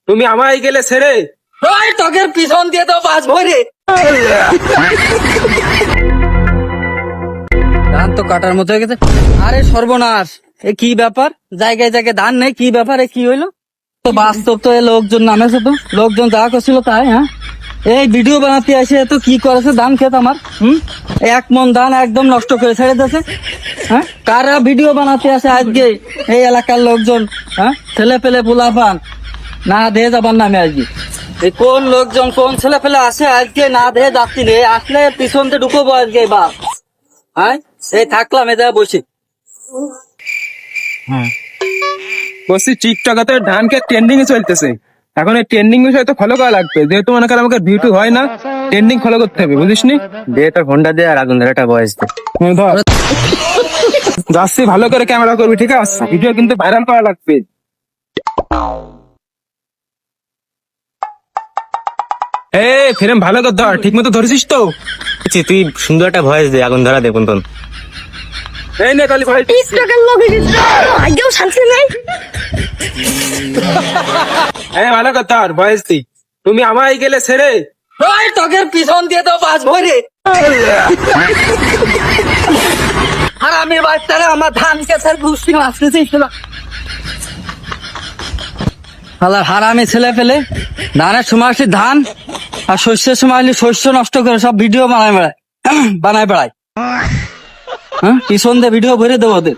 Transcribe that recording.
তুমি আমায় গেলে ছেড়ে। ওই তোকের পিছন দিয়ে তো বাস ভরে ধান তো কাটার মতো হয়ে গেছে। আরে সর্বনাশ, এ কি ব্যাপার? জায়গায় জায়গায় ধান নেই, কি ব্যাপার? এ কি হইলো? তো বাস্তব তো এ লোকজন নামেছে, তো লোকজন যা করছিল তাই। হ্যাঁ, এই ভিডিও বানাতে এসে তো কি করেছে ধান খেত আমার। এক মন ধান একদম নষ্ট করে ছেড়ে দিয়েছে। হ্যাঁ, কারা ভিডিও বানাতে আসে আজকে? এই এলাকার লোকজন। হ্যাঁ, ছেলে পেলে পোলাপান না দিয়ে যাবার নামে আজকে। এই কোন লোকজন, কোন ছেলে পেলে আসে আজকে না দিয়ে যাচ্ছি রে? আসলে পিছন দিয়ে ঢুকবো আজকে বাপ। হ্যাঁ, এই থাকলাম এ জায়গায় বসে। বলছি টিকটকে তো ধানকে ট্রেন্ডিং এ চলতেছে। এখন এই ট্রেন্ডিং বিষয় তো ফলো করা লাগবে, যেহেতু মনে কর আমাকে ভিউটু হয় না, ট্রেন্ডিং ফলো করতে হবে, বুঝিস নি? দে তোর ফোনটা দে আর আগুন ধরাটা বয়স দে। ধর যাচ্ছি, ভালো করে ক্যামেরা করবি, ঠিক আছে? ভিডিও কিন্তু ভাইরাল করা লাগবে। ফ্রেম ভালো করে ধর, ঠিক মতো ধরেছিস তো? বুঝছি, তুই সুন্দর একটা ভয়েস দে, আগুন ধরা দে কোন। এই নে তাহলে ভাই, টিকটকের লোক আগেও শান্তি নেই। ভালো কথা ধর, বয়স দি। তুমি আমায় গেলে ছেড়ে। ওই তোকের পিছন দিয়ে তো বাস ভরে আর আমি বাচ্চারা আমার ধান কেসার গুষ্টি আসতেছি। হারামি ছেলে পেলে ধানের সময় আসলে ধান আর শস্যের সময় আসলে শস্য নষ্ট করে সব ভিডিও বানায় বেড়ায়। হ্যাঁ, পিছন দিয়ে ভিডিও ভরে দেবো ওদের।